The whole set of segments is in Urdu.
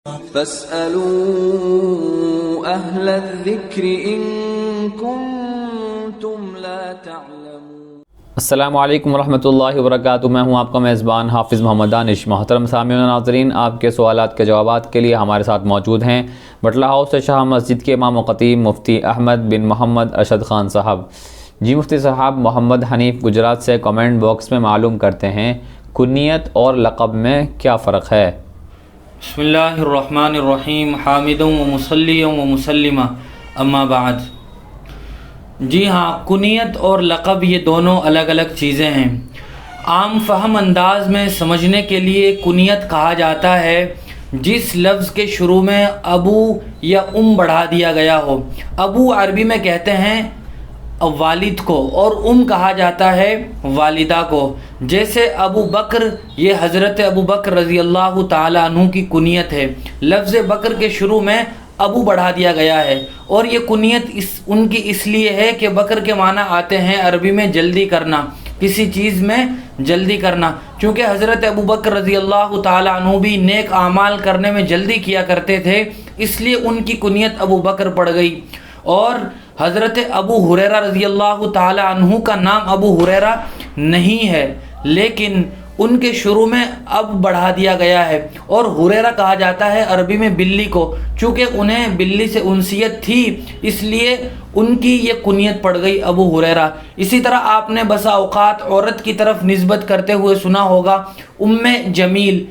فاسألوا أهل الذكر إن كنتم لا تعلمون۔ السلام علیکم ورحمۃ اللہ وبرکاتہ۔ میں ہوں آپ کا میزبان حافظ محمد دانش۔ محترم سامعین و ناظرین، آپ کے سوالات کے جوابات کے لیے ہمارے ساتھ موجود ہیں بٹلہ ہاؤس سے شاہب مسجد کے امام و خطیب مفتی احمد بن محمد ارشد خان صاحب۔ جی مفتی صاحب، محمد حنیف گجرات سے کمنٹ باکس میں معلوم کرتے ہیں کنیت اور لقب میں کیا فرق ہے؟ بسم اللہ الرحمن الرحیم، حامدا و مصلیا و مسلما، اما بعد۔ جی ہاں، کنیت اور لقب یہ دونوں الگ الگ چیزیں ہیں۔ عام فہم انداز میں سمجھنے کے لیے کنیت کہا جاتا ہے جس لفظ کے شروع میں ابو یا بڑھا دیا گیا ہو۔ ابو عربی میں کہتے ہیں والد کو، اور کہا جاتا ہے والدہ کو۔ جیسے ابو بکر، یہ حضرت ابو بکر رضی اللہ تعالیٰ عنہ کی کنیت ہے۔ لفظ بکر کے شروع میں ابو بڑھا دیا گیا ہے، اور یہ کنیت ان کی اس لیے ہے کہ بکر کے معنی آتے ہیں عربی میں جلدی کرنا، کسی چیز میں جلدی کرنا۔ چونکہ حضرت ابو بکر رضی اللہ تعالیٰ عنہ بھی نیک اعمال کرنے میں جلدی کیا کرتے تھے، اس لیے ان کی کنیت ابو بکر پڑ گئی۔ اور حضرت ابو ہریرہ رضی اللہ تعالی عنہ کا نام ابو ہریرہ نہیں ہے، لیکن ان کے شروع میں اب بڑھا دیا گیا ہے، اور ہریرہ کہا جاتا ہے عربی میں بلی کو۔ چونکہ انہیں بلی سے انسیت تھی، اس لیے ان کی یہ کنیت پڑ گئی ابو ہریرہ۔ اسی طرح آپ نے بسا اوقات عورت کی طرف نسبت کرتے ہوئے سنا ہوگا جمیل،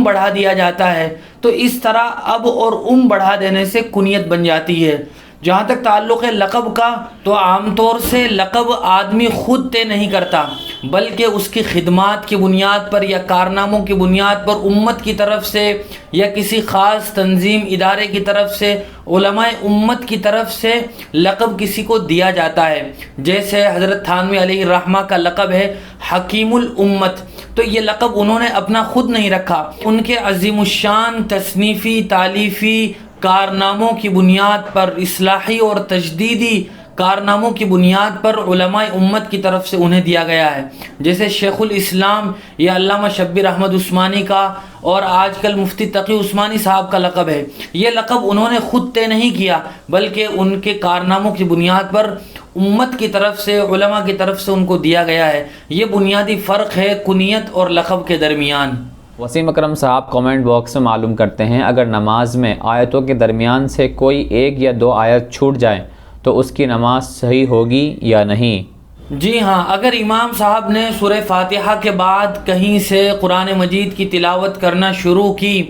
بڑھا دیا جاتا ہے، تو اس طرح اب اور بڑھا دینے سے کنیت بن جاتی ہے۔ جہاں تک تعلق ہے لقب کا، تو عام طور سے لقب آدمی خود طے نہیں کرتا، بلکہ اس کی خدمات کی بنیاد پر یا کارناموں کی بنیاد پر امت کی طرف سے یا کسی خاص تنظیم ادارے کی طرف سے، علماء امت کی طرف سے لقب کسی کو دیا جاتا ہے۔ جیسے حضرت تھانوی علیہ الرحمہ کا لقب ہے حکیم الامت، تو یہ لقب انہوں نے اپنا خود نہیں رکھا، ان کے عظیم الشان تصنیفی تالیفی کارناموں کی بنیاد پر، اصلاحی اور تجدیدی کارناموں کی بنیاد پر علماء امت کی طرف سے انہیں دیا گیا ہے۔ جیسے شیخ الاسلام یا علامہ شبیر احمد عثمانی کا، اور آج کل مفتی تقی عثمانی صاحب کا لقب ہے۔ یہ لقب انہوں نے خود طے نہیں کیا، بلکہ ان کے کارناموں کی بنیاد پر امت کی طرف سے، علماء کی طرف سے ان کو دیا گیا ہے۔ یہ بنیادی فرق ہے کنیت اور لقب کے درمیان۔ وسیم اکرم صاحب کمنٹ باکس میں معلوم کرتے ہیں اگر نماز میں آیتوں کے درمیان سے کوئی ایک یا دو آیت چھوٹ جائے تو اس کی نماز صحیح ہوگی یا نہیں؟ جی ہاں، اگر امام صاحب نے سورہ فاتحہ کے بعد کہیں سے قرآن مجید کی تلاوت کرنا شروع کی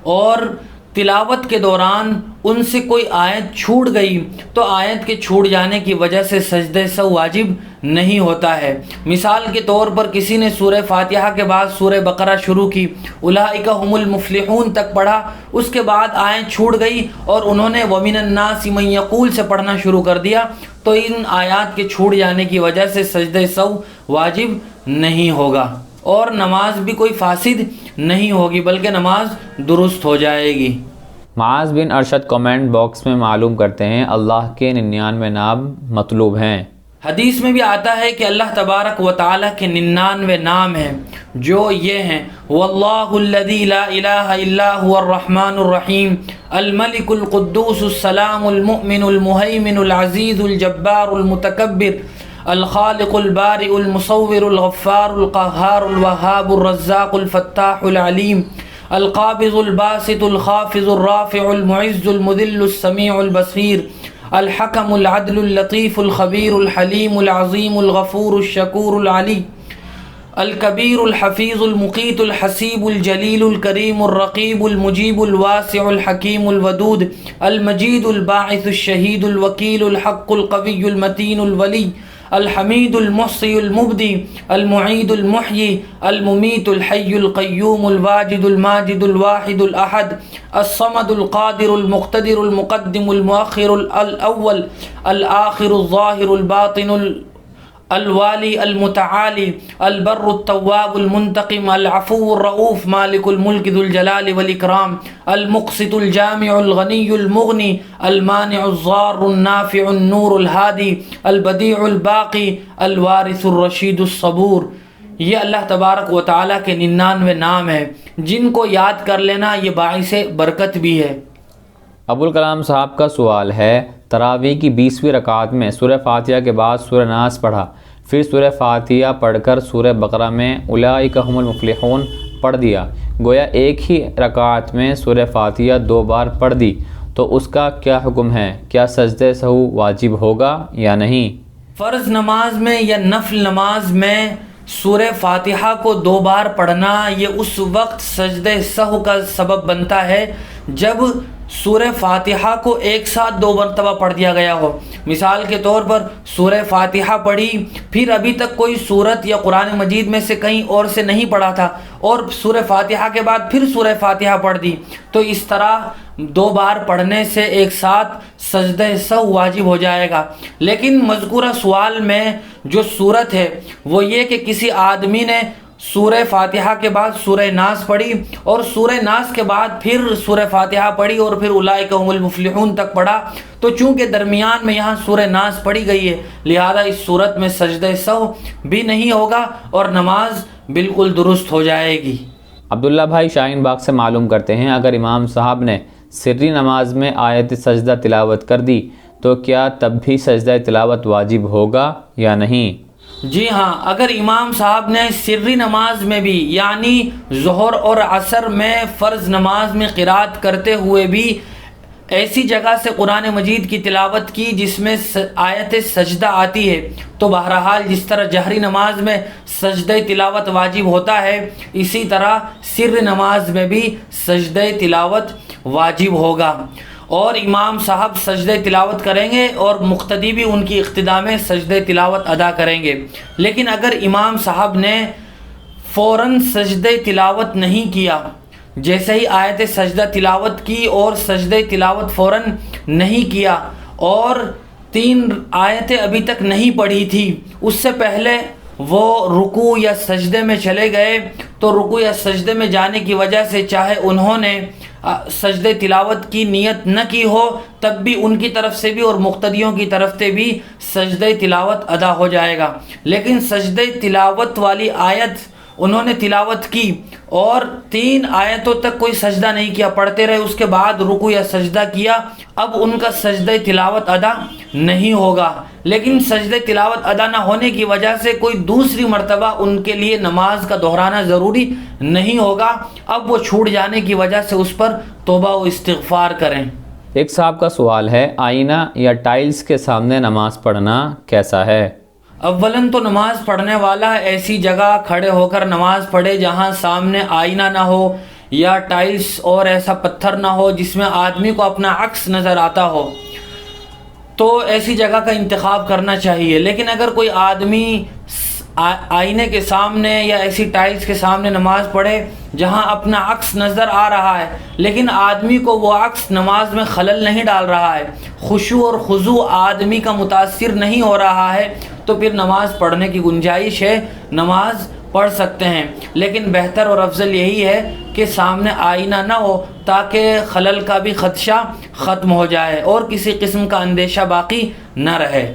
اور تلاوت کے دوران ان سے کوئی آیت چھوٹ گئی، تو آیت کے چھوٹ جانے کی وجہ سے سجدہ سہو واجب نہیں ہوتا ہے۔ مثال کے طور پر کسی نے سورہ فاتحہ کے بعد سورہ بقرہ شروع کی، اولئک هم المفلحون تک پڑھا، اس کے بعد آیت چھوٹ گئی اور انہوں نے ومن الناس من یقول سے پڑھنا شروع کر دیا، تو ان آیات کے چھوٹ جانے کی وجہ سے سجدہ سہو واجب نہیں ہوگا، اور نماز بھی کوئی فاسد نہیں ہوگی بلکہ نماز درست ہو جائے گی۔ معاذ بن ارشد کمنٹ باکس میں معلوم کرتے ہیں اللہ کے 99 نام مطلوب ہیں۔ حدیث میں بھی آتا ہے کہ اللہ تبارک و تعالیٰ کے 99 نام ہیں، جو یہ ہیں: واللہ الذی لا الہ الا هو الرحمن الرحیم، الملک القدوس السلام المؤمن المہیمن العزیز الجبار المتکبر، الخالق البارئ المصور الغفار القہار الوہاب الرزاق الفتاح العلیم، القابض الباسط الخافض الرافع المعز المذل السمیع البصیر، الحکم العدل اللطیف الخبیر الحلیم العظیم الغفور الشکور العلی، الکبیر الحفیظ المقیت الحسیب الجلیل الکریم الرقیب المجیب الواسع الحکیم الودود، المجید الباعث الشہید الوکیل الحق القوی المتین الولی، الحمید المحصی المبدی، المعید المحیی، الممیت الحی القیوم، الواجد الماجد الواحد الاحد، الصمد القادر المقتدر المقدم المؤخر الاول الآخر الظاہر الباطن الوالی المتعالی، البر التواب المنتقم، العفو الرؤوف، مالک الملک ذو الجلال والاکرام، المقسط الجامع الغنی المغنی، المانع الضار النافع النور الهادی، البدیع الباقی، الوارث الرشید الصبور۔ یہ اللہ تبارک و تعالیٰ کے 99 نام ہیں جن کو یاد کر لینا یہ باعث برکت بھی ہے۔ ابوالکلام صاحب کا سوال ہے، تراویح کی 20ویں رکعت میں سورہ فاتحہ کے بعد سورہ ناس پڑھا، پھر سورہ فاتحہ پڑھ کر سورہ بقرہ میں اولئک هم المفلحون پڑھ دیا، گویا ایک ہی رکعت میں سورہ فاتحہ 2 بار پڑھ دی، تو اس کا کیا حکم ہے؟ کیا سجدہ سہو واجب ہوگا یا نہیں؟ فرض نماز میں یا نفل نماز میں سورہ فاتحہ کو 2 بار پڑھنا یہ اس وقت سجدہ سہو کا سبب بنتا ہے جب سورہ فاتحہ کو ایک ساتھ 2 مرتبہ پڑھ دیا گیا ہو۔ مثال کے طور پر سورہ فاتحہ پڑھی، پھر ابھی تک کوئی سورت یا قرآن مجید میں سے کہیں اور سے نہیں پڑھا تھا، اور سورہ فاتحہ کے بعد پھر سورہ فاتحہ پڑھ دی، تو اس طرح 2 بار پڑھنے سے ایک ساتھ سجدہ سہو واجب ہو جائے گا۔ لیکن مذکورہ سوال میں جو صورت ہے وہ یہ کہ کسی آدمی نے سورہ فاتحہ کے بعد سورہ ناس پڑھی اور سورہ ناس کے بعد پھر سورہ فاتحہ پڑھی اور پھر اولئک هم المفلحون تک پڑھا، تو چونکہ درمیان میں یہاں سورہ ناس پڑھی گئی ہے لہذا اس صورت میں سجدہ سہو بھی نہیں ہوگا اور نماز بالکل درست ہو جائے گی۔ عبداللہ بھائی شاہین باغ سے معلوم کرتے ہیں، اگر امام صاحب نے سری نماز میں آیت سجدہ تلاوت کر دی تو کیا تب بھی سجدہ تلاوت واجب ہوگا یا نہیں؟ جی ہاں، اگر امام صاحب نے سری نماز میں بھی یعنی ظہر اور عصر میں فرض نماز میں قرات کرتے ہوئے بھی ایسی جگہ سے قرآن مجید کی تلاوت کی جس میں آیت سجدہ آتی ہے، تو بہرحال جس طرح جہری نماز میں سجدہ تلاوت واجب ہوتا ہے اسی طرح سر نماز میں بھی سجدہ تلاوت واجب ہوگا، اور امام صاحب سجدہ تلاوت کریں گے اور مقتدی بھی ان کی اقتداء میں سجدہ تلاوت ادا کریں گے۔ لیکن اگر امام صاحب نے فوراً سجدہ تلاوت نہیں کیا، جیسے ہی آیت سجدہ تلاوت کی اور سجدہ تلاوت فوراً نہیں کیا اور 3 آیتیں ابھی تک نہیں پڑھی تھی، اس سے پہلے وہ رکوع یا سجدے میں چلے گئے، تو رکوع یا سجدے میں جانے کی وجہ سے چاہے انہوں نے سجدہ تلاوت کی نیت نہ کی ہو تب بھی ان کی طرف سے بھی اور مقتدیوں کی طرف سے بھی سجدہ تلاوت ادا ہو جائے گا۔ لیکن سجدہ تلاوت والی آیت انہوں نے تلاوت کی اور 3 آیتوں تک کوئی سجدہ نہیں کیا، پڑھتے رہے، اس کے بعد رکوع یا سجدہ کیا، اب ان کا سجدہ تلاوت ادا نہیں ہوگا۔ لیکن سجدہ تلاوت ادا نہ ہونے کی وجہ سے کوئی دوسری مرتبہ ان کے لیے نماز کا دہرانا ضروری نہیں ہوگا، اب وہ چھوٹ جانے کی وجہ سے اس پر توبہ و استغفار کریں۔ ایک صاحب کا سوال ہے، آئینہ یا ٹائلس کے سامنے نماز پڑھنا کیسا ہے؟ اولاً تو نماز پڑھنے والا ایسی جگہ کھڑے ہو کر نماز پڑھے جہاں سامنے آئینہ نہ ہو یا ٹائلس اور ایسا پتھر نہ ہو جس میں آدمی کو اپنا عکس نظر آتا ہو، تو ایسی جگہ کا انتخاب کرنا چاہیے۔ لیکن اگر کوئی آدمی آئینے کے سامنے یا ایسی ٹائلس کے سامنے نماز پڑھے جہاں اپنا عکس نظر آ رہا ہے لیکن آدمی کو وہ عکس نماز میں خلل نہیں ڈال رہا ہے، خشوع اور خضوع آدمی کا متاثر نہیں ہو رہا ہے، تو پھر نماز پڑھنے کی گنجائش ہے، نماز پڑھ سکتے ہیں۔ لیکن بہتر اور افضل یہی ہے کہ سامنے آئینہ نہ ہو تاکہ خلل کا بھی خدشہ ختم ہو جائے اور کسی قسم کا اندیشہ باقی نہ رہے۔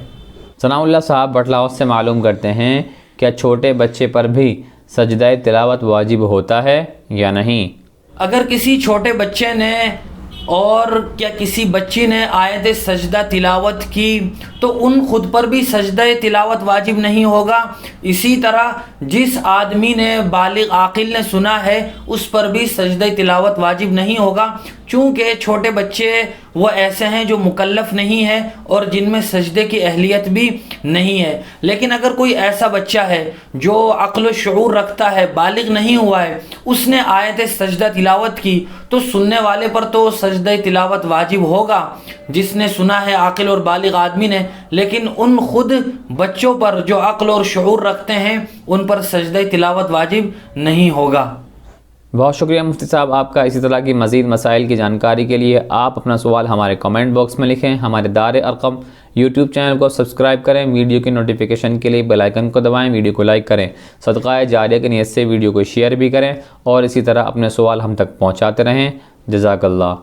ثناء اللہ صاحب بٹلا سے معلوم کرتے ہیں، کیا چھوٹے بچے پر بھی سجدہ تلاوت واجب ہوتا ہے یا نہیں؟ اگر کسی چھوٹے بچے نے اور کیا کسی بچی نے آیت سجدہ تلاوت کی تو ان خود پر بھی سجدہ تلاوت واجب نہیں ہوگا۔ اسی طرح جس آدمی نے بالغ عاقل نے سنا ہے اس پر بھی سجدہ تلاوت واجب نہیں ہوگا، چونکہ چھوٹے بچے وہ ایسے ہیں جو مکلف نہیں ہیں اور جن میں سجدے کی اہلیت بھی نہیں ہے۔ لیکن اگر کوئی ایسا بچہ ہے جو عقل و شعور رکھتا ہے، بالغ نہیں ہوا ہے، اس نے آیت سجدہ تلاوت کی تو سننے والے پر تو سجدہ تلاوت واجب ہوگا جس نے سنا ہے عاقل اور بالغ آدمی نے، لیکن ان خود بچوں پر جو عقل اور شعور رکھتے ہیں ان پر سجدہ تلاوت واجب نہیں ہوگا۔ بہت شکریہ مفتی صاحب آپ کا۔ اسی طرح کی مزید مسائل کی جانکاری کے لیے آپ اپنا سوال ہمارے کمنٹ باکس میں لکھیں۔ ہمارے دار ارقم یوٹیوب چینل کو سبسکرائب کریں، ویڈیو کی نوٹیفیکیشن کے لیے بیل آئیکن کو دبائیں، ویڈیو کو لائک کریں، صدقہ جاریہ کی نیت سے ویڈیو کو شیئر بھی کریں اور اسی طرح اپنے سوال ہم تک پہنچاتے رہیں۔ جزاک اللہ۔